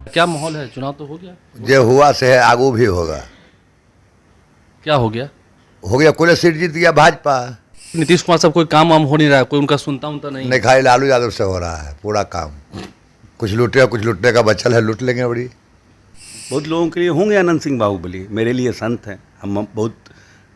क्या माहौल है? चुनाव तो हो गया। जो हुआ से है आगू भी होगा। क्या हो गया? हो गया, कुल सीट जीत गया भाजपा। नीतीश कुमार साहब कोई काम वाम हो नहीं रहा है, कोई उनका सुनता उनता नहीं। नहीं, खाली लालू यादव से हो रहा है पूरा काम। कुछ लूटे, कुछ लूटने का बचल है, लूट लेंगे बड़ी। बहुत लोगों के लिए होंगे अनंत सिंह बाहुबली, मेरे लिए संत हैं। हम बहुत,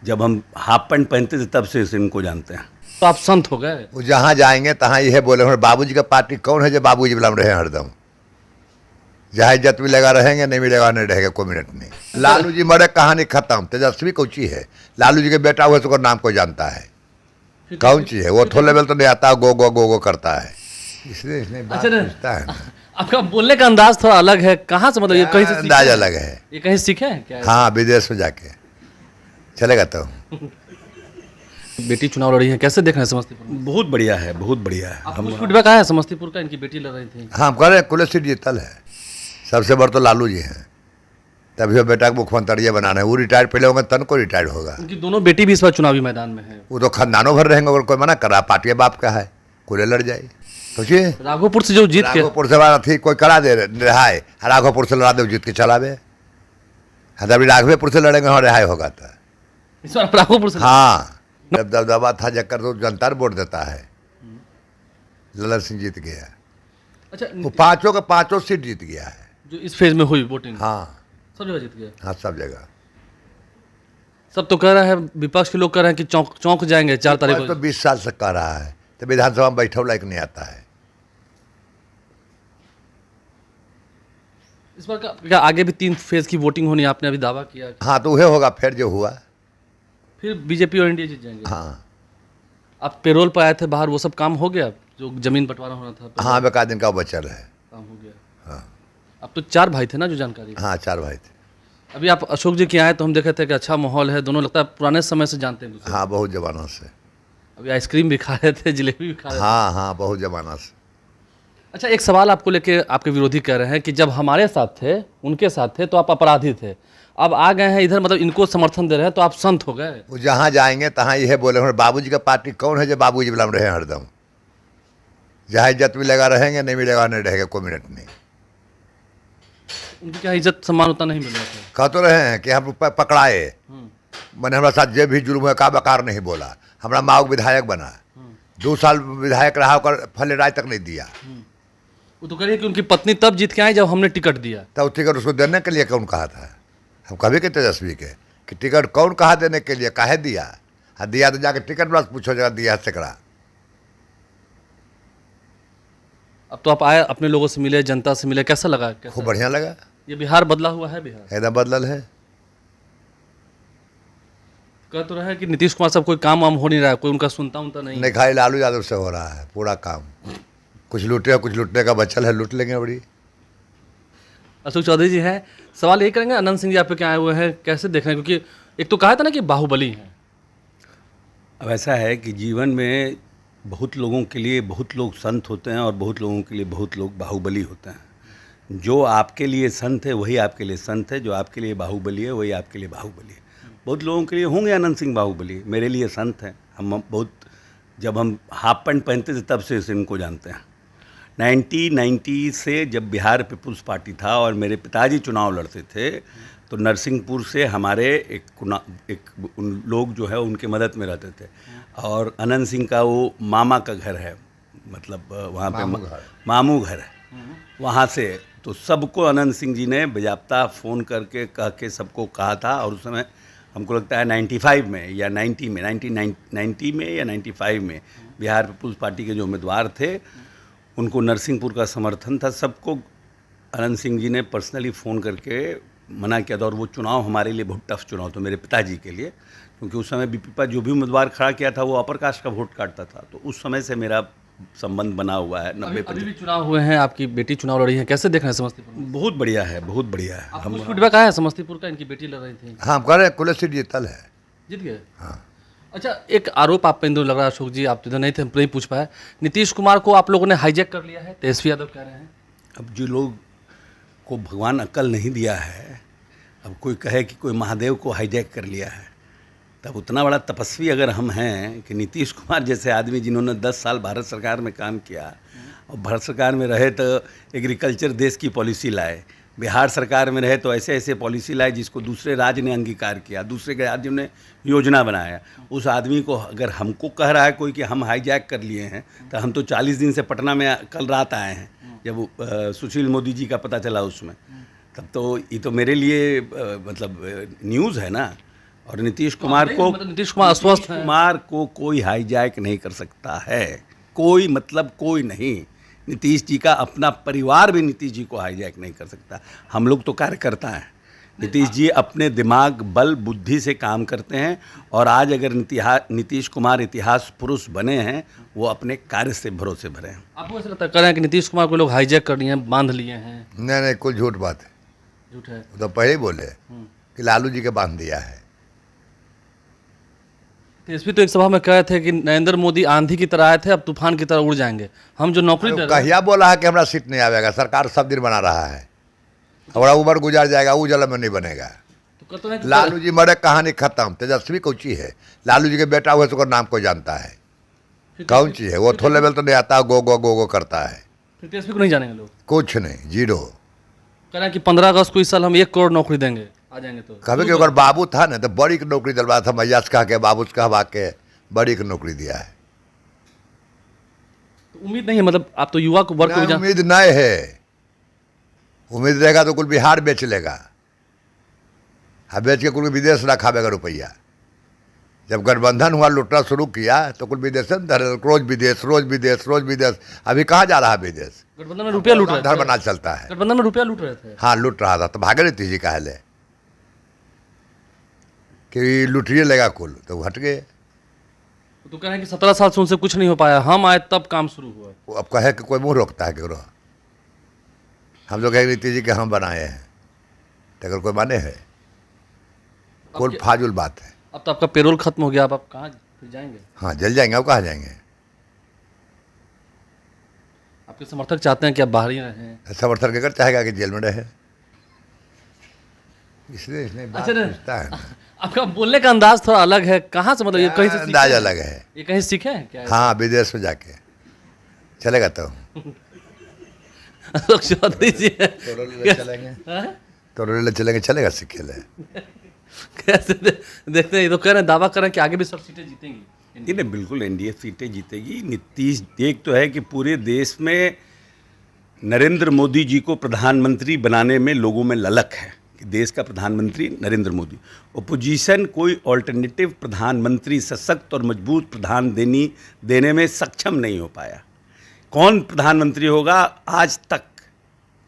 जब हम हाफ पैंट पहनते थे तब से इनको जानते हैं। तो आप संत हो गए। वो जहाँ जाएंगे तहाँ यह बोले बाबूजी का पार्टी कौन है जो बाबूजी बुला रहे हैं हरदम। जहाँ इज्जत मिलेगा रहेंगे, नहीं मिलेगा नहीं रहेगा, कोई मिनट नहीं। लालू जी मरे, कहानी खत्म। तेजस्वी कौची है? लालू जी के बेटा हुए तो नाम को जानता है। कौन चीज है वो? थो लेवल तो नहीं आता, गो गो गो गो करता है, इसलिए इसने बात पूछता है ना। आपका बोलने का अंदाज थोड़ा अलग है। कहाँ से, मतलब ये कहीं से सीखे अंदाज हैं? अलग है। ये कहीं सीखे हैं क्या? हाँ, विदेश में जाके चलेगा तो। बेटी चुनाव लड़ी है, कैसे देख रहे हैं समस्तीपुर में? बहुत बढ़िया है, बहुत बढ़िया है। आपको कुछ फीडबैक आया है समस्तीपुर का? इनकी बेटी लड़ रही थी। हाँ, हम कह रहे हैं कुल सीट जीतल है। सबसे बड़ तो लालू जी हैं, तभी वो बेटा को मुख्यमंत्री बनाना है। वो रिटायर्ड पहले होगा, तन को रिटायर्ड होगा। उनकी दोनों बेटी भी इस बार चुनावी मैदान में है। वो तो खानदानों भर रहेंगे, अगर कोई मना करा, पार्टी बाप का है, कोई लड़ जाए। सोचिए, राघोपुर से जो जीत के, राघोपुर से बात थी, कोई करा दे रहा है, राघोपुर से लड़ा दे, जीत के चलावे। हाँ, अभी राघवेपुर से लड़ेंगे और रिहाई होगा था। इस बार राघोपुर से। हाँ, जब दबदबा था जक्कर तो जनता वोट देता है। ललन सिंह जीत गया। अच्छा, वो पांचों का पांचों सीट जीत गया है। जो इस फेज में हुई वोटिंग, हाँ सब जगह जीत गया। हाँ, सब जगह। सब तो कह रहे हैं, विपक्ष के लोग कह रहे हैं कि चौंक जाएंगे 4 तारीख तो को। 20 साल से कर रहा है, तो विधानसभा में बैठा लायक नहीं आता है। इस बार क्या आगे भी 3 फेज की वोटिंग होनी है? आपने अभी दावा किया। हाँ, तो वह होगा फिर जो हुआ। फिर बीजेपी और एनडीए जीत जाएंगे। हाँ आप पेरोल पर आए थे बाहर, वो सब काम हो गया? जो जमीन बंटवारा होना था। हाँ, बेका दिन का बचल है। काम हो गया। हाँ अब तो 4 भाई थे ना, जो जानकारी। हाँ, 4 भाई थे। अभी आप अशोक जी के आए तो हम देखे थे कि अच्छा माहौल है, दोनों लगता है पुराने समय से जानते हैं दूसरे। हाँ, बहुत जमाना से। अभी आइसक्रीम भी खा रहे थे, जलेबी भी खा रहे थे। हाँ हाँ, बहुत जमाना से। अच्छा, एक सवाल आपको लेके आपके विरोधी कह रहे हैं कि जब हमारे साथ थे, उनके साथ थे, तो आप अपराधी थे। अब आ गए हैं इधर, मतलब इनको समर्थन दे रहे हैं, तो आप संत हो गए। वो जहाँ जाएंगे तहाँ यह बोले बाबूजी का पार्टी कौन है जो बाबूजी बुला रहे हैं हरदम। जहाँ इज्जत मिलेगा रहेंगे, नहीं मिलेगा नहीं रहेगा, कोई मिनट नहीं। उनकी क्या इज्जत सम्मान उतना नहीं मिल रहा था? कह तो रहे हैं कि हम पकड़ाए, मैंने हमारे साथ जो भी जुल्म है का बकार नहीं बोला। हमारा माओ विधायक बना, 2 साल विधायक रहा, होकर फल राय तक नहीं दिया। वो तो कह रही है कि उनकी पत्नी तब जीत के आई जब हमने टिकट दिया। तब टिकट उसको देने के लिए कौन कहा था? हम कभी के तेजस्वी के कि टिकट कौन कहा देने के लिए, काहे दिया? हाँ, दिया तो जाके टिकट बस पूछो, जगह दिया सेकड़ा। अब तो आप आए, अपने लोगों से मिले, जनता से मिले, कैसा लगा? खूब बढ़िया लगा। ये बिहार बदला हुआ है। बिहार एकदम बदलल है। कह तो रहे हैं कि नीतीश कुमार साहब कोई काम वाम हो नहीं रहा है, कोई उनका सुनता उनता नहीं। नहीं, खाली लालू यादव से हो रहा है पूरा काम। कुछ लूटे, कुछ लूटने का बचल है, लूट लेंगे बड़ी। अशोक चौधरी जी हैं, सवाल यही करेंगे, अनंत सिंह जी आप पे क्या आए हुए हैं, कैसे देख रहे हैं? क्योंकि एक तो कहा था ना कि बाहुबली हैं। अब ऐसा है कि जीवन में बहुत लोगों के लिए बहुत लोग संत होते हैं और बहुत लोगों के लिए बहुत लोग बाहुबली होते हैं। जो आपके लिए संत है वही आपके लिए संत है, जो आपके लिए बाहुबली है वही आपके लिए बाहुबली है। बहुत लोगों के लिए होंगे अनंत सिंह बाहुबली, मेरे लिए संत हैं। हम बहुत, जब हम हाफ पैंट पहनते थे तब से इनको जानते हैं। 1990 से जब बिहार पीपुल्स पार्टी था और मेरे पिताजी चुनाव लड़ते थे, तो नरसिंहपुर से हमारे एक उन लोग जो है उनके मदद में रहते थे। और अनंत सिंह का वो मामा का घर है, मतलब वहाँ पे मामू घर है। वहाँ से तो सबको अनंत सिंह जी ने बेजाब्ता फ़ोन करके कह के सबको कहा था। और उस समय हमको लगता है 95 में या 90 में, 1990 में या 95 में बिहार पीपुल्स पार्टी के जो उम्मीदवार थे उनको नरसिंहपुर का समर्थन था। सबको अनंत सिंह जी ने पर्सनली फ़ोन करके मना किया था। और वो चुनाव हमारे लिए बहुत टफ चुनाव था, मेरे पिताजी के लिए, क्योंकि उस समय बीपीपा जो भी उम्मीदवार खड़ा किया था वो अपर कास्ट का वोट काटता था। तो उस समय से मेरा संबंध बना हुआ है। 90% अभी भी चुनाव हुए हैं, आपकी बेटी चुनाव लड़ी है, कैसे देख रहे हैं समस्तीपुर में? बहुत बढ़िया है, बहुत बढ़िया है। आपको कुछ फीडबैक आया है समस्तीपुर का? इनकी बेटी लड़ रही थी, हाँ, हम कह रहे हैं कुल सीट जीतल है। जीत गए। हाँ। अच्छा, एक आरोप आप पे लग रहा है अशोक जी, आप तो इधर नहीं थे, हम नहीं पूछ पाए। नीतीश कुमार को आप लोगों ने हाईजैक कर लिया है, तेजस्वी यादव कह रहे हैं। अब जो लोग को भगवान अक्ल नहीं दिया है, अब कोई कहे कि कोई महादेव को हाईजैक कर लिया है, तब उतना बड़ा तपस्वी अगर हम हैं कि नीतीश कुमार जैसे आदमी जिन्होंने 10 साल भारत सरकार में काम किया और भारत सरकार में रहे तो एग्रीकल्चर देश की पॉलिसी लाए, बिहार सरकार में रहे तो ऐसे ऐसे पॉलिसी लाए जिसको दूसरे राज्य ने अंगीकार किया, दूसरे के राज्यों ने योजना बनाया। उस आदमी को अगर हमको कह रहा है कोई कि हम हाईजैक कर लिए हैं, तो हम तो 40 दिन से पटना में कल रात आए हैं, जब सुशील मोदी जी का पता चला उसमें, तब तो ये तो मेरे लिए मतलब न्यूज़ है ना। और नीतीश कुमार को, मतलब नीतीश कुमार अस्वस्थ हैं। कुमार को कोई हाईजैक नहीं कर सकता है, कोई मतलब कोई नहीं। नीतीश जी का अपना परिवार भी नीतीश जी को हाईजैक नहीं कर सकता। हम लोग तो कार्यकर्ता हैं, नीतीश जी अपने दिमाग बल बुद्धि से काम करते हैं। और आज अगर नीतीश कुमार इतिहास पुरुष बने हैं, वो अपने कार्य से भरोसे भरे हैं। आपको ऐसा लगता है कह रहे हैं कि नीतीश कुमार को लोग हाईजैक कर लिए हैं, बांध लिए हैं? नहीं नहीं, कुछ झूठ बात है। झूठ है। वो तो पहले ही बोले कि लालू जी के बांध दिया है। तेजस्वी तो एक सभा में कहे थे कि नरेंद्र मोदी आंधी की तरह आए थे, अब तूफान की तरह उड़ जाएंगे। हम जो नौकरी दे रहे हैं, कहिया बोला है कि हमारा सीट नहीं आवेगा, सरकार सब दिन बना रहा है, हमारा उम्र गुजार जाएगा, वो जल में नहीं बनेगा। तो कहते हैं कि लालू जी मरे, कहानी खत्म। तेजस्वी कौची है, लालू जी के बेटा हुए तो नाम को जानता है, कौन चीज है वो, थो लेवल तो नहीं आता, गो गो गो गो करता है, फिर तेजस्वी को नहीं जानेंगे लोग। कुछ नहीं, जीरो। कह रहे हैं कि 15 अगस्त को इस साल हम 1 करोड़ नौकरी देंगे, आ जाएंगे तो। कभी कि अगर बाबू था ना तो बड़ी की नौकरी दिलवा था, मैया से कहा के बाबू से कहवा के बड़ी की नौकरी दिया है। तो उम्मीद नहीं है, मतलब आप तो युवा को वर्ग को भी नहीं, जान- उम्मीद नहीं है। उम्मीद रहेगा तो कुल बिहार बेच लेगा, हाँ बेच के कुल विदेश रखावेगा रुपया। जब गठबंधन हुआ, लुटना शुरू किया तो कुल विदेश में धरे, रोज विदेश रोज विदेश रोज विदेश। अभी कहाँ जा रहा है विदेश, गठबंधन में रुपया लूट रहे धर थे। बना चलता है। गठबंधन में रुपया लूट रहे थे। हाँ लूट रहा था, तो भागे नीतीश जी कहा ले कि लुटिए लेगा कुल, तो हट गए। तो कह रहे हैं कि 17 साल से उनसे कुछ नहीं हो पाया, हम आए तब काम शुरू हुआ। वो अब कहे कि कोई मुंह रोकता है क्यों? हम लोग कहेंगे नीतीश जी के हम बनाए हैं, तो अगर कोई माने है, कुल फाजुल बात है। अब तो आपका पेरोल खत्म हो गया, अब आप कहाँ फिर जाएंगे? हाँ जल जाएंगे, अब कहाँ जाएंगे? आपके समर्थक चाहते हैं कि आप बाहर ही रहें। समर्थन के कर चाहेगा कि जेल में रहे, इसलिए इसने बात अच्छा, नहीं। पूछता है ना। आपका बोलने का अंदाज थोड़ा अलग है, कहाँ से, मतलब ये कहीं से सीखे अंदाज हैं? अलग है। ये कहीं सीखे हैं क्या? हाँ विदेश में जाके चलेगा तो अशोक चौधरी जी चलेंगे, हाँ? तो ले चलेंगे, चलेगा सीखे ले। कैसे देखते हैं, ये तो कह रहे हैं, दावा कर रहे हैं कि आगे भी सब सीटें जीतेंगी। नहीं, बिल्कुल एनडीए सीटें जीतेगी। नीतीश, एक तो है कि पूरे देश में नरेंद्र मोदी जी को प्रधानमंत्री बनाने में लोगों में ललक है कि देश का प्रधानमंत्री नरेंद्र मोदी। ओपोजिशन कोई ऑल्टरनेटिव प्रधानमंत्री, सशक्त और मजबूत देने में सक्षम नहीं हो पाया। कौन प्रधानमंत्री होगा, आज तक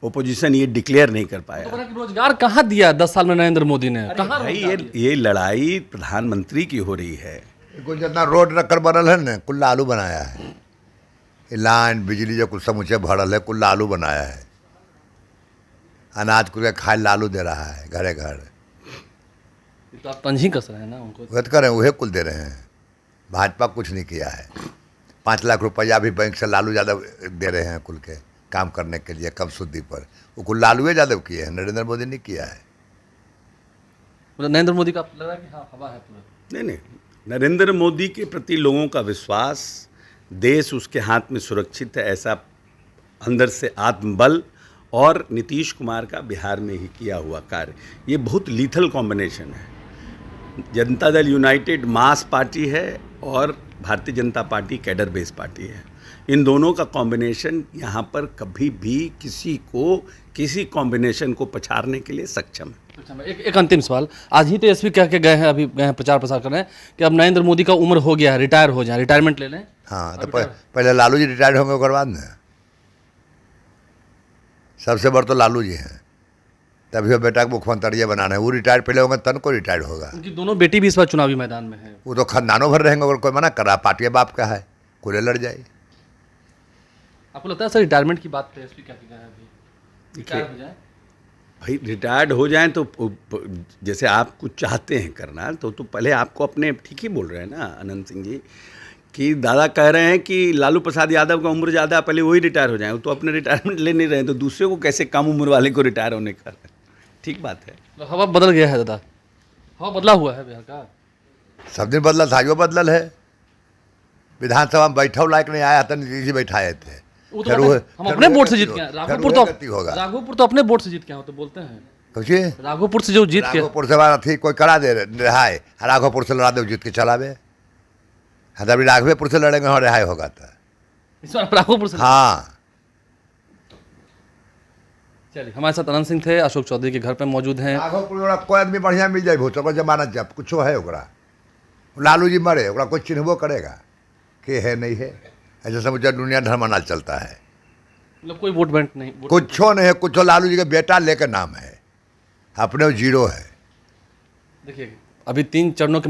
ओपोजिशन ये डिक्लेयर नहीं कर पाया। तो कह रहे हैं कि रोजगार कहाँ दिया 10 साल में नरेंद्र मोदी ने? कहाँ भाई रोजगार दिया? ये लड़ाई प्रधानमंत्री की हो रही है। कुछ जितना रोड रखकर बनल है ना, कुल लालू बनाया है। ये लाइन बिजली जो कुछ समूचे भरल है, कुल लालू बनाया है। अनाज कुल खाए लालू दे रहा है घरे घर। ये तो आप तंज ही कस रहे हैं ना उनको। वह तो करें, वही कुल दे रहे हैं। भाजपा कुछ नहीं किया है। 5 लाख रुपया भी बैंक से लालू यादव दे रहे हैं कुल के काम करने के लिए, कम सूदी पर। वो कुल लालू यादव किए हैं, नरेंद्र मोदी ने किया है। मतलब नरेंद्र मोदी का लग रहा है कि हाँ हवा है पूरा। नहीं, नरेंद्र मोदी के प्रति लोगों का विश्वास, देश उसके हाथ में सुरक्षित है, ऐसा अंदर से आत्मबल, और नीतीश कुमार का बिहार में ही किया हुआ कार्य, ये बहुत लीथल कॉम्बिनेशन है। जनता दल यूनाइटेड मास पार्टी है और Bharatiya Janata party cadre base party है। इन दोनों का कॉम्बिनेशन यहाँ पर कभी भी किसी कॉम्बिनेशन को पछाड़ने के लिए सक्षम है। अच्छा, एक अंतिम सवाल। आज ही तेजस्वी कह के गए हैं, अभी गए हैं प्रचार प्रसार कर रहे हैं कि अब नरेंद्र मोदी का उम्र हो गया है, रिटायर हो जाए, रिटायरमेंट ले लें। हाँ तो पहले लालू जी रिटायर्ड होंगे, उसके बाद ना सबसे बड़ तो लालू जी हैं। तभी वो बेटा को मुख्यमंत्री बनाना है, वो रिटायर्ड पहले होंगे तन को रिटायर्ड होगा। उनकी दोनों बेटी भी इस बार चुनावी मैदान में है। वो तो खानदानों भर रहेंगे, अगर कोई मना कर रहा, पार्टी बाप का है, कोई लड़ जाए। आपको लगता है सर रिटायरमेंट की बात तेजस्वी क्या है अभी, रिटायर हो जाए? भाई रिटायर्ड हो जाएं तो जैसे आप कुछ चाहते हैं करना, तो पहले आपको अपने, ठीक ही बोल रहे हैं ना अनंत सिंह जी, कि दादा कह रहे हैं कि लालू प्रसाद यादव का उम्र ज़्यादा, पहले वही रिटायर हो जाएं। वो तो अपने रिटायरमेंट ले नहीं रहे हैं, तो दूसरे को कैसे कम उम्र वाले को रिटायर होने का? ठीक बात है। तो हवा बदल गया है दादा, हवा बदला हुआ है बिहार का। सब दिन बदला था, जो बदलल है। विधानसभा में बैठो लायक नहीं आया था, नीतीश जी बैठाए थे। वो तो फिर पता है, वो- हम फिर अपने वो वोट से गति जीत के हैं। हो- राघोपुर फिर वो गति होगा। राघोपुर तो अपने वोट से जीत के हैं, वो तो बोलते हैं कौची राघोपुर से जो जीत के राघोपुर से बात थी कोई करा दे रहा है, राघोपुर से लड़ा दे जीत के चलावे। हाँ तो अभी राघवेपुर से लड़ेंगे और रिहाई होगा तो इस बार राघोपुर से। हाँ। चलिए, हमारे साथ अनंत सिंह थे, अशोक चौधरी के घर पे मौजूद हैं। राघोपुर में कोई आदमी बढ़िया मिल जाए भूत ओकर जमानत जब कुछ है ओकरा। लालू जी मरे ओकरा कोई चिन्हबो करेगा कि है नहीं है। ऐसे समझो दुनिया धर्मनाल चलता है, मतलब कोई वोट बैंक नहीं, कुछो नहीं है। कुछो लालू जी का बेटा लेकर नाम है, अपने जीरो है। देखिए अभी 3 चरणों के